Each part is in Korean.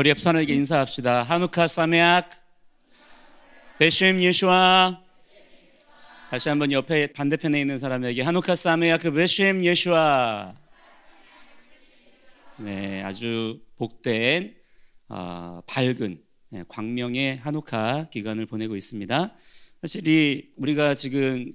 자, 우리 옆 사람에게 인사합시다. 하누카 사메악 베셴 예슈아. 다시 한번 옆에 반대편에 있는 사람에게 하누카 사메악 베셴 예슈아. 네, 아주 복된 밝은 광명의 하누카 기간을 보내고 있습니다. 사실 우리가 지금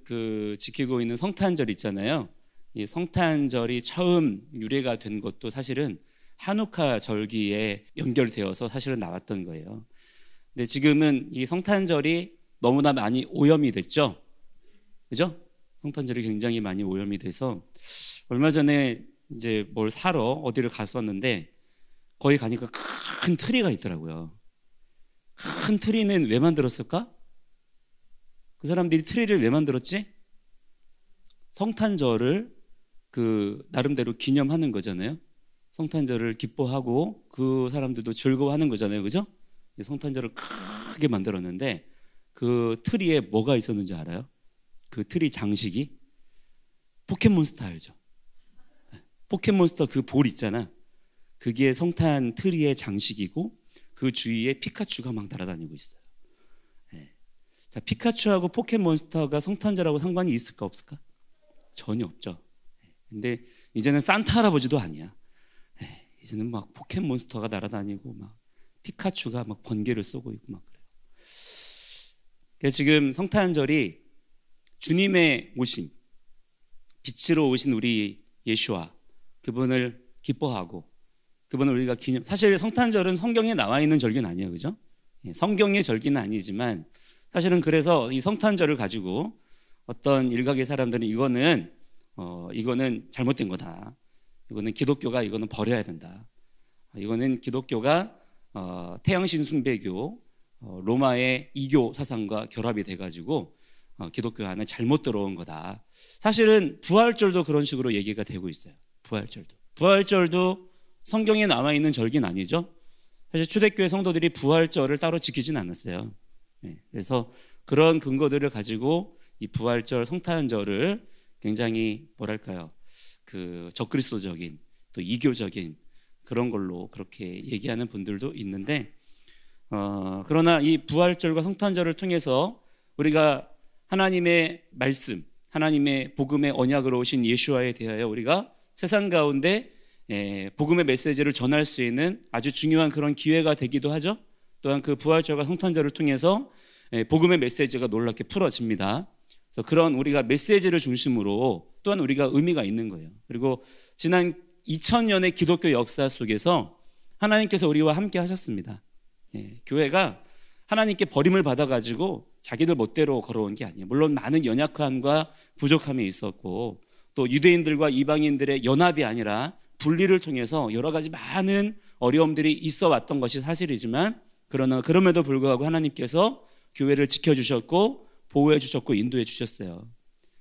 지키고 있는 성탄절 있잖아요. 이 성탄절이 처음 유래가 된 것도 사실은 하누카 절기에 연결되어서 사실은 나왔던 거예요. 근데 지금은 이 성탄절이 너무나 많이 오염이 됐죠. 그죠? 성탄절이 굉장히 많이 오염이 돼서 얼마 전에 이제 뭘 사러 어디를 갔었는데 거기 가니까 큰 트리가 있더라고요. 큰 트리는 왜 만들었을까? 그 사람들이 트리를 왜 만들었지? 성탄절을 나름대로 기념하는 거잖아요. 성탄절을 기뻐하고 그 사람들도 즐거워하는 거잖아요. 그죠? 성탄절을 크게 만들었는데 그 트리에 뭐가 있었는지 알아요? 그 트리 장식이 포켓몬스터 알죠? 포켓몬스터 그 볼 있잖아. 그게 성탄 트리의 장식이고 그 주위에 피카츄가 막 날아다니고 있어요. 자, 피카츄하고 포켓몬스터가 성탄절하고 상관이 있을까 없을까? 전혀 없죠. 근데 이제는 산타 할아버지도 아니야. 이제는 막 포켓몬스터가 날아다니고 막 피카츄가 막 번개를 쏘고 있고 막 그래요. 그래서 지금 성탄절이 주님의 오심, 빛으로 오신 우리 예수와 그분을 기뻐하고 그분을 우리가 기념. 사실 성탄절은 성경에 나와 있는 절기는 아니에요, 그죠? 성경의 절기는 아니지만 사실은 그래서 이 성탄절을 가지고 어떤 일각의 사람들은 이거는 잘못된 거다. 이거는 기독교가 이거는 버려야 된다. 이거는 기독교가 태양신 숭배교 로마의 이교 사상과 결합이 돼가지고 기독교 안에 잘못 들어온 거다. 사실은 부활절도 그런 식으로 얘기가 되고 있어요. 부활절도 성경에 나와 있는 절기는 아니죠. 사실 초대교회 성도들이 부활절을 따로 지키진 않았어요. 그래서 그런 근거들을 가지고 이 부활절 성탄절을 굉장히 뭐랄까요, 적그리스도적인 또 이교적인 그런 걸로 그렇게 얘기하는 분들도 있는데 그러나 이 부활절과 성탄절을 통해서 우리가 하나님의 말씀, 하나님의 복음의 언약으로 오신 예수와에 대하여 우리가 세상 가운데 복음의 메시지를 전할 수 있는 아주 중요한 그런 기회가 되기도 하죠. 또한 그 부활절과 성탄절을 통해서 복음의 메시지가 놀랍게 풀어집니다. 그래서 그런 우리가 메시지를 중심으로 또한 우리가 의미가 있는 거예요. 그리고 지난 2000년의 기독교 역사 속에서 하나님께서 우리와 함께 하셨습니다. 교회가 하나님께 버림을 받아가지고 자기들 멋대로 걸어온 게 아니에요. 물론 많은 연약함과 부족함이 있었고 또 유대인들과 이방인들의 연합이 아니라 분리를 통해서 여러 가지 많은 어려움들이 있어 왔던 것이 사실이지만 그러나 그럼에도 불구하고 하나님께서 교회를 지켜주셨고 보호해 주셨고 인도해 주셨어요.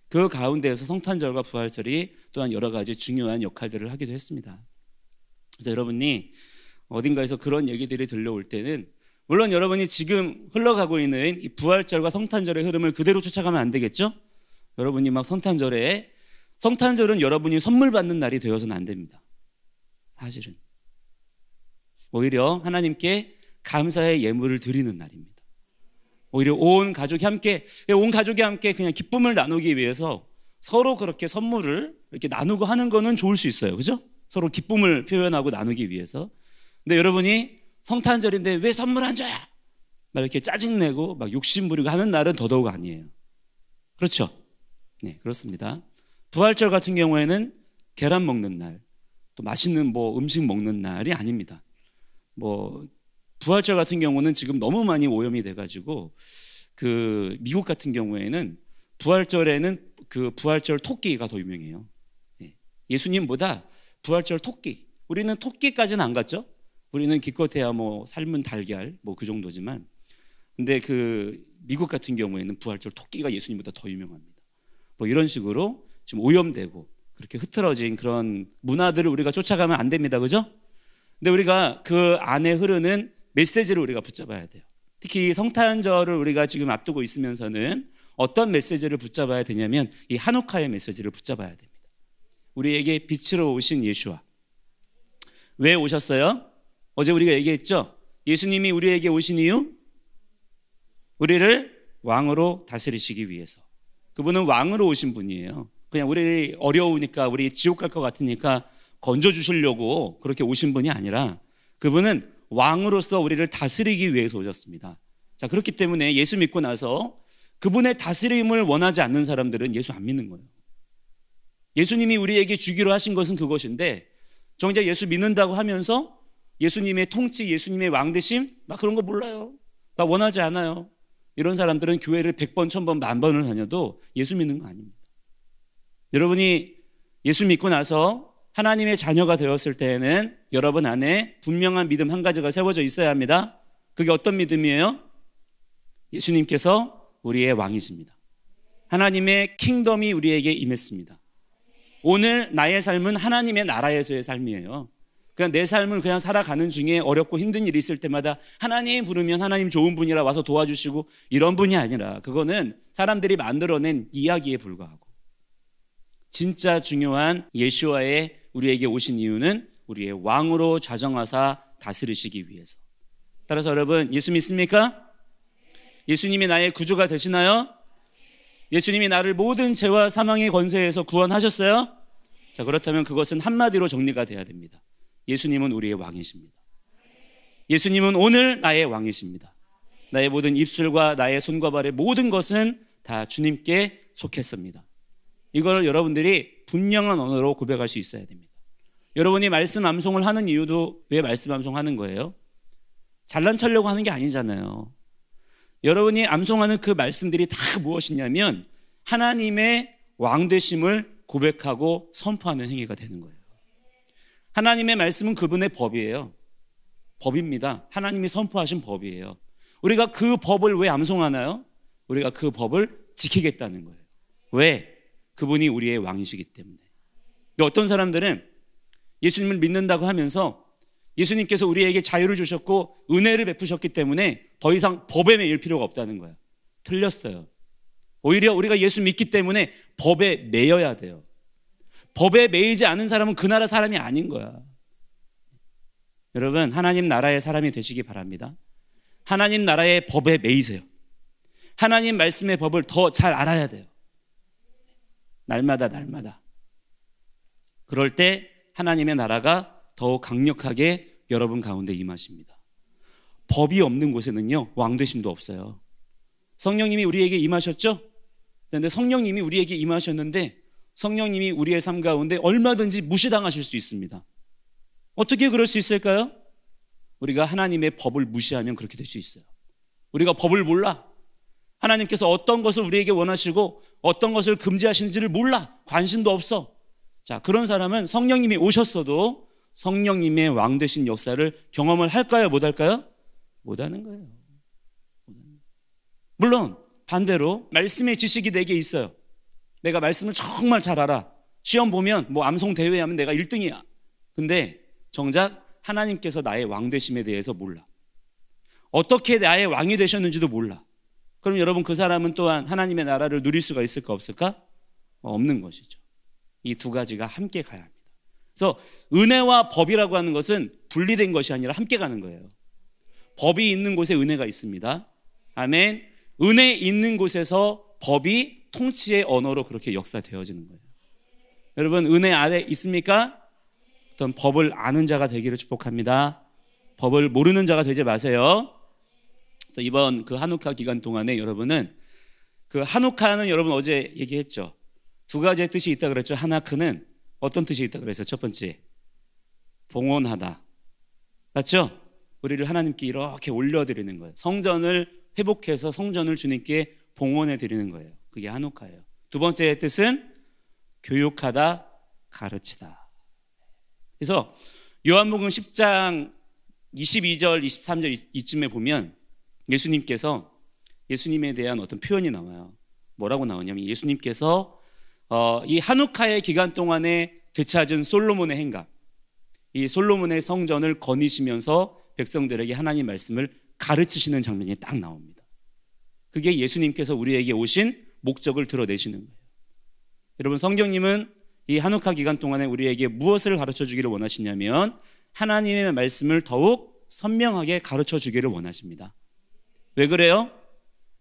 그 가운데에서 성탄절과 부활절이 또한 여러 가지 중요한 역할들을 하기도 했습니다. 그래서 여러분이 어딘가에서 그런 얘기들이 들려올 때는 물론 여러분이 지금 흘러가고 있는 이 부활절과 성탄절의 흐름을 그대로 쫓아가면 안 되겠죠? 여러분이 막 성탄절은 여러분이 선물 받는 날이 되어서는 안 됩니다. 사실은 오히려 하나님께 감사의 예물을 드리는 날입니다. 오히려 온 가족이 함께 그냥 기쁨을 나누기 위해서 서로 그렇게 선물을 이렇게 나누고 하는 거는 좋을 수 있어요. 그죠? 서로 기쁨을 표현하고 나누기 위해서. 근데 여러분이 성탄절인데 왜 선물 안 줘요? 막 이렇게 짜증내고 막 욕심부리고 하는 날은 더더욱 아니에요. 그렇죠? 네, 그렇습니다. 부활절 같은 경우에는 계란 먹는 날, 또 맛있는 음식 먹는 날이 아닙니다. 부활절 같은 경우는 지금 너무 많이 오염이 돼가지고 미국 같은 경우에는 부활절에는 부활절 토끼가 더 유명해요. 예수님보다 부활절 토끼. 우리는 토끼까지는 안 갔죠. 우리는 기껏해야 삶은 달걀 그 정도지만, 근데 미국 같은 경우에는 부활절 토끼가 예수님보다 더 유명합니다. 이런 식으로 지금 오염되고 그렇게 흐트러진 그런 문화들을 우리가 쫓아가면 안 됩니다. 그죠? 근데 우리가 그 안에 흐르는 메시지를 우리가 붙잡아야 돼요. 특히 성탄절을 우리가 지금 앞두고 있으면서는 어떤 메시지를 붙잡아야 되냐면 이 하누카의 메시지를 붙잡아야 됩니다. 우리에게 빛으로 오신 예수와 왜 오셨어요? 어제 우리가 얘기했죠? 예수님이 우리에게 오신 이유? 우리를 왕으로 다스리시기 위해서. 그분은 왕으로 오신 분이에요. 그냥 우리 어려우니까, 우리 지옥 갈 것 같으니까 건져주시려고 그렇게 오신 분이 아니라 그분은 왕으로서 우리를 다스리기 위해서 오셨습니다. 자, 그렇기 때문에 예수 믿고 나서 그분의 다스림을 원하지 않는 사람들은 예수 안 믿는 거예요. 예수님이 우리에게 주기로 하신 것은 그것인데 정작 예수 믿는다고 하면서 예수님의 통치, 예수님의 왕되심, 나 그런 거 몰라요. 나 원하지 않아요. 이런 사람들은 교회를 100번, 1000번, 10,000번을 다녀도 예수 믿는 거 아닙니다. 여러분이 예수 믿고 나서 하나님의 자녀가 되었을 때에는 여러분 안에 분명한 믿음 한 가지가 세워져 있어야 합니다. 그게 어떤 믿음이에요? 예수님께서 우리의 왕이십니다. 하나님의 킹덤이 우리에게 임했습니다. 오늘 나의 삶은 하나님의 나라에서의 삶이에요. 그냥 내 삶을 그냥 살아가는 중에 어렵고 힘든 일이 있을 때마다 하나님 부르면 하나님 좋은 분이라 와서 도와주시고 이런 분이 아니라 그거는 사람들이 만들어낸 이야기에 불과하고 진짜 중요한 예수와의 우리에게 오신 이유는 우리의 왕으로 좌정하사 다스리시기 위해서. 따라서 여러분 예수 믿습니까? 예수님이 나의 구주가 되시나요? 예수님이 나를 모든 죄와 사망의 권세에서 구원하셨어요? 자, 그렇다면 그것은 한마디로 정리가 돼야 됩니다. 예수님은 우리의 왕이십니다. 예수님은 오늘 나의 왕이십니다. 나의 모든 입술과 나의 손과 발의 모든 것은 다 주님께 속했습니다. 이걸 여러분들이 분명한 언어로 고백할 수 있어야 됩니다. 여러분이 말씀 암송을 하는 이유도 왜 말씀 암송하는 거예요? 잘난 척하려고 하는 게 아니잖아요. 여러분이 암송하는 그 말씀들이 다 무엇이냐면 하나님의 왕되심을 고백하고 선포하는 행위가 되는 거예요. 하나님의 말씀은 그분의 법이에요. 법입니다. 하나님이 선포하신 법이에요. 우리가 그 법을 왜 암송하나요? 우리가 그 법을 지키겠다는 거예요. 왜? 그분이 우리의 왕이시기 때문에. 근데 어떤 사람들은 예수님을 믿는다고 하면서 예수님께서 우리에게 자유를 주셨고 은혜를 베푸셨기 때문에 더 이상 법에 매일 필요가 없다는 거예요. 틀렸어요. 오히려 우리가 예수 믿기 때문에 법에 매여야 돼요. 법에 매이지 않은 사람은 그 나라 사람이 아닌 거야. 여러분 하나님 나라의 사람이 되시기 바랍니다. 하나님 나라의 법에 매이세요. 하나님 말씀의 법을 더 잘 알아야 돼요. 날마다. 그럴 때 하나님의 나라가 더욱 강력하게 여러분 가운데 임하십니다. 법이 없는 곳에는요 왕되심도 없어요. 성령님이 우리에게 임하셨죠? 그런데 성령님이 우리에게 임하셨는데 성령님이 우리의 삶 가운데 얼마든지 무시당하실 수 있습니다. 어떻게 그럴 수 있을까요? 우리가 하나님의 법을 무시하면 그렇게 될 수 있어요. 우리가 법을 몰라. 하나님께서 어떤 것을 우리에게 원하시고 어떤 것을 금지하시는지를 몰라. 관심도 없어. 자, 그런 사람은 성령님이 오셨어도 성령님의 왕 되신 역사를 경험을 할까요? 못 할까요? 못 하는 거예요. 물론 반대로 말씀의 지식이 내게 있어요. 내가 말씀을 정말 잘 알아. 시험 보면 뭐 암송 대회 하면 내가 1등이야. 근데 정작 하나님께서 나의 왕 되심에 대해서 몰라. 어떻게 나의 왕이 되셨는지도 몰라. 그럼 여러분 그 사람은 또한 하나님의 나라를 누릴 수가 있을까 없을까? 없는 것이죠. 이 두 가지가 함께 가야 합니다. 그래서 은혜와 법이라고 하는 것은 분리된 것이 아니라 함께 가는 거예요. 법이 있는 곳에 은혜가 있습니다. 아멘. 은혜 있는 곳에서 법이 통치의 언어로 그렇게 역사되어지는 거예요. 여러분 은혜 아래 있습니까? 어떤 법을 아는 자가 되기를 축복합니다. 법을 모르는 자가 되지 마세요. 그래서 이번 그 한우카 기간 동안에 여러분은 그 한우카는 여러분 어제 얘기했죠. 두 가지의 뜻이 있다 그랬죠. 하나크는 어떤 뜻이 있다 그랬어요? 첫 번째 봉헌하다. 맞죠? 우리를 하나님께 이렇게 올려드리는 거예요. 성전을 회복해서 성전을 주님께 봉헌해 드리는 거예요. 그게 한우카예요. 두 번째의 뜻은 교육하다, 가르치다. 그래서 요한복음 10장 22절, 23절 이쯤에 보면 예수님께서 예수님에 대한 어떤 표현이 나와요. 뭐라고 나오냐면 예수님께서 이 한우카의 기간 동안에 되찾은 솔로몬의 행각, 이 솔로몬의 성전을 거니시면서 백성들에게 하나님 말씀을 가르치시는 장면이 딱 나옵니다. 그게 예수님께서 우리에게 오신 목적을 드러내시는 거예요. 여러분 성경님은 이 한우카 기간 동안에 우리에게 무엇을 가르쳐 주기를 원하시냐면 하나님의 말씀을 더욱 선명하게 가르쳐 주기를 원하십니다. 왜 그래요?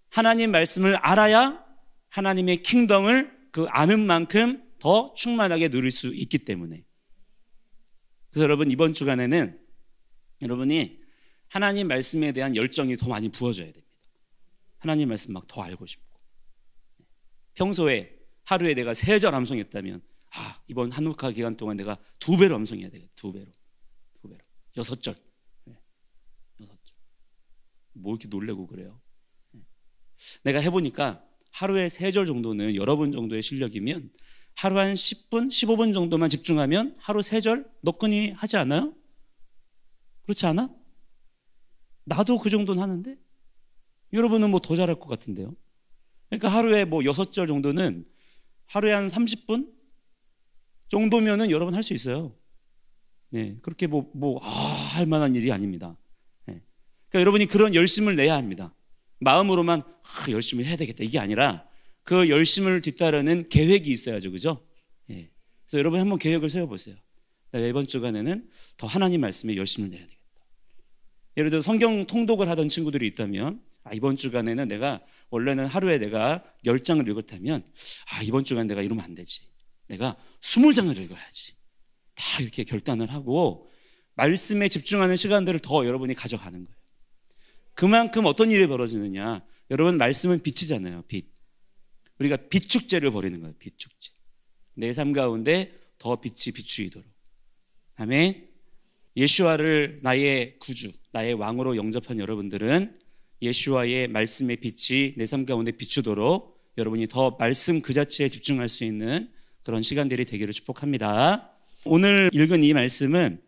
하나님 말씀을 알아야 하나님의 킹덤을 그 아는 만큼 더 충만하게 누릴 수 있기 때문에. 그래서 여러분, 이번 주간에는 여러분이 하나님 말씀에 대한 열정이 더 많이 부어져야 됩니다. 하나님 말씀 막 더 알고 싶고. 평소에 하루에 내가 3절 암송했다면 이번 한우카 기간 동안 내가 2배로 암송해야 되겠다. 2배로 6절. 6절. 뭐 이렇게 놀래고 그래요? 내가 해보니까 하루에 3절 정도는 여러분 정도의 실력이면 하루 한 10분, 15분 정도만 집중하면 하루 3절 너끈히 하지 않아요? 그렇지 않아? 나도 그 정도는 하는데 여러분은 뭐 더 잘할 것 같은데요. 그러니까 하루에 뭐 6절 정도는 하루에 한 30분 정도면은 여러분 할 수 있어요. 네, 그렇게 할 만한 일이 아닙니다. 네. 그러니까 여러분이 그런 열심을 내야 합니다. 마음으로만 열심히 해야 되겠다 이게 아니라 그 열심을 뒤따르는 계획이 있어야죠, 그죠? 네. 그래서 여러분 한번 계획을 세워보세요. 내가 이번 주간에는 더 하나님 말씀에 열심을 내야 되겠다. 예를 들어 성경 통독을 하던 친구들이 있다면 이번 주간에는 내가 원래는 하루에 내가 10장을 읽었다면 이번 주간 내가 이러면 안 되지. 내가 20장을 읽어야지. 다 이렇게 결단을 하고 말씀에 집중하는 시간들을 더 여러분이 가져가는 거예요. 그만큼 어떤 일이 벌어지느냐. 여러분, 말씀은 빛이잖아요. 빛. 우리가 빛축제를 벌이는 거예요. 빛축제. 내 삶 가운데 더 빛이 비추이도록. 아멘. 예수와를 나의 구주, 나의 왕으로 영접한 여러분들은 예수와의 말씀의 빛이 내 삶 가운데 비추도록 여러분이 더 말씀 그 자체에 집중할 수 있는 그런 시간들이 되기를 축복합니다. 오늘 읽은 이 말씀은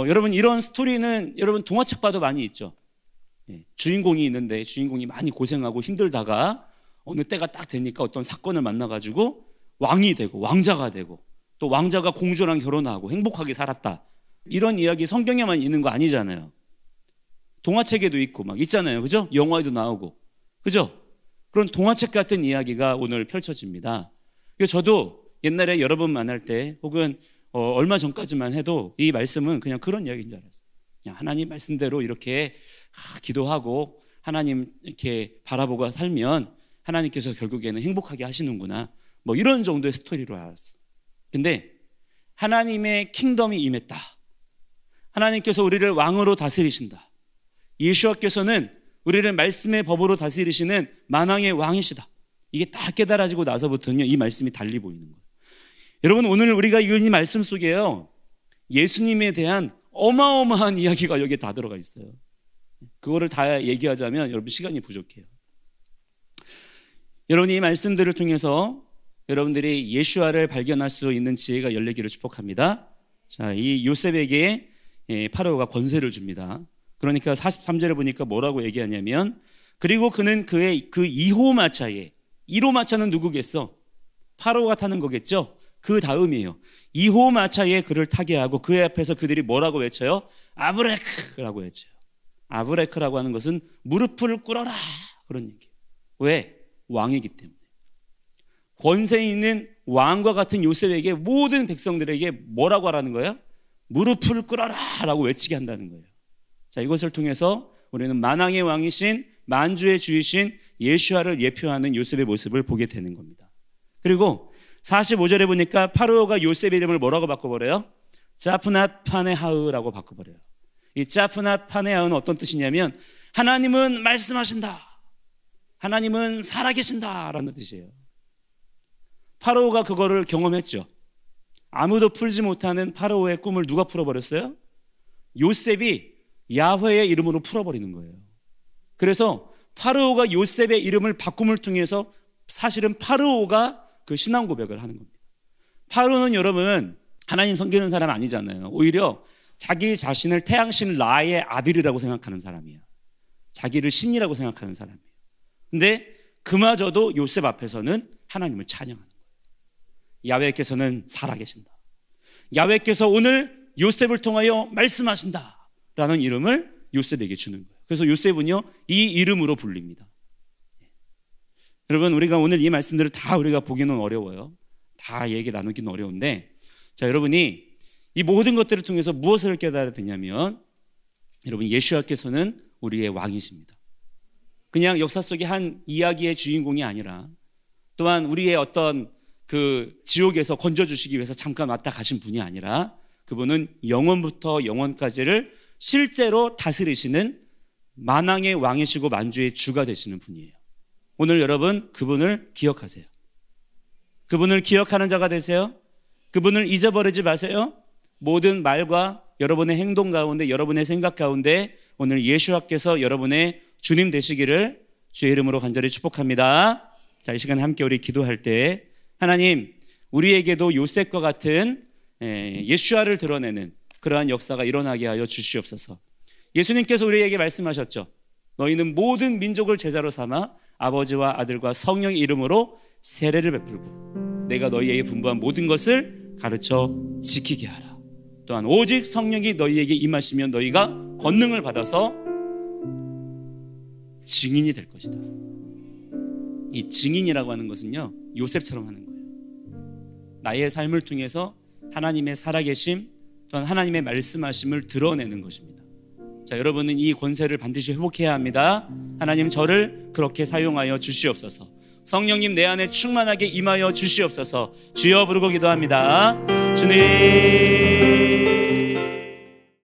여러분 이런 스토리는 여러분 동화책 봐도 많이 있죠. 주인공이 있는데 주인공이 많이 고생하고 힘들다가 어느 때가 딱 되니까 어떤 사건을 만나가지고 왕이 되고 왕자가 되고 또 왕자가 공주랑 결혼하고 행복하게 살았다. 이런 이야기 성경에만 있는 거 아니잖아요. 동화책에도 있고 막 있잖아요. 그죠? 영화에도 나오고. 그죠? 그런 동화책 같은 이야기가 오늘 펼쳐집니다. 그래서 저도 옛날에 여러 번 만날 때 혹은 얼마 전까지만 해도 이 말씀은 그냥 그런 이야기인 줄 알았어요. 그냥 하나님 말씀대로 이렇게 기도하고 하나님 이렇게 바라보고 살면 하나님께서 결국에는 행복하게 하시는구나. 이런 정도의 스토리로 알았어요. 근데 하나님의 킹덤이 임했다. 하나님께서 우리를 왕으로 다스리신다. 예수와께서는 우리를 말씀의 법으로 다스리시는 만왕의 왕이시다. 이게 딱 깨달아지고 나서부터는요, 이 말씀이 달리 보이는 거예요. 여러분, 오늘 우리가 읽은 이 말씀 속에요, 예수님에 대한 어마어마한 이야기가 여기에 다 들어가 있어요. 그거를 다 얘기하자면 여러분 시간이 부족해요. 여러분, 이 말씀들을 통해서 여러분들이 예수와를 발견할 수 있는 지혜가 열리기를 축복합니다. 자, 이 요셉에게 파라오가 권세를 줍니다. 그러니까 43절에 보니까 뭐라고 얘기하냐면, 그리고 그는 그의 그 2호 마차에, 1호 마차는 누구겠어? 파라오가 타는 거겠죠? 그 다음이에요. 2호 마차에 그를 타게 하고 그의 앞에서 그들이 뭐라고 외쳐요? 아브레크라고 외쳐요. 아브레크라고 하는 것은 무릎을 꿇어라, 그런 얘기예요. 왜? 왕이기 때문에. 권세 있는 왕과 같은 요셉에게 모든 백성들에게 뭐라고 하라는 거예요? 무릎을 꿇어라 라고 외치게 한다는 거예요. 자, 이것을 통해서 우리는 만왕의 왕이신 만주의 주이신 예수와를 예표하는 요셉의 모습을 보게 되는 겁니다. 그리고 45절에 보니까 파라오가 요셉의 이름을 뭐라고 바꿔버려요? 짜프낫 파네하으라고 바꿔버려요. 이 짜프낫 파네하으는 어떤 뜻이냐면 하나님은 말씀하신다, 하나님은 살아계신다 라는 뜻이에요. 파라오가 그거를 경험했죠. 아무도 풀지 못하는 파라오의 꿈을 누가 풀어버렸어요? 요셉이 야훼의 이름으로 풀어버리는 거예요. 그래서 파라오가 요셉의 이름을 바꿈을 통해서 사실은 파라오가 그 신앙 고백을 하는 겁니다. 파라오는 여러분 하나님 섬기는 사람 아니잖아요. 오히려 자기 자신을 태양신 라의 아들이라고 생각하는 사람이에요. 자기를 신이라고 생각하는 사람이에요. 근데 그마저도 요셉 앞에서는 하나님을 찬양하는 거예요. 야훼께서는 살아계신다. 야훼께서 오늘 요셉을 통하여 말씀하신다 라는 이름을 요셉에게 주는 거예요. 그래서 요셉은요, 이 이름으로 불립니다. 여러분, 우리가 오늘 이 말씀들을 다 우리가 보기는 어려워요. 다 다 얘기 나누기는 어려운데, 자, 여러분이 이 모든 것들을 통해서 무엇을 깨달아야 되냐면, 여러분, 예수와께서는 우리의 왕이십니다. 그냥 역사 속의 한 이야기의 주인공이 아니라, 또한 우리의 어떤 그 지옥에서 건져주시기 위해서 잠깐 왔다 가신 분이 아니라, 그분은 영원부터 영원까지를 실제로 다스리시는 만왕의 왕이시고 만주의 주가 되시는 분이에요. 오늘 여러분, 그분을 기억하세요. 그분을 기억하는 자가 되세요. 그분을 잊어버리지 마세요. 모든 말과 여러분의 행동 가운데, 여러분의 생각 가운데 오늘 예수와께서 여러분의 주님 되시기를 주의 이름으로 간절히 축복합니다. 자, 이 시간에 함께 우리 기도할 때, 하나님, 우리에게도 요셉과 같은 예수와를 드러내는 그러한 역사가 일어나게 하여 주시옵소서. 예수님께서 우리에게 말씀하셨죠. 너희는 모든 민족을 제자로 삼아 아버지와 아들과 성령의 이름으로 세례를 베풀고 내가 너희에게 분부한 모든 것을 가르쳐 지키게 하라. 또한 오직 성령이 너희에게 임하시면 너희가 권능을 받아서 증인이 될 것이다. 이 증인이라고 하는 것은요, 요셉처럼 하는 거예요. 나의 삶을 통해서 하나님의 살아계심, 또한 하나님의 말씀하심을 드러내는 것입니다. 자, 여러분은 이 권세를 반드시 회복해야 합니다. 하나님, 저를 그렇게 사용하여 주시옵소서. 성령님, 내 안에 충만하게 임하여 주시옵소서. 주여 부르고 기도합니다. 주님,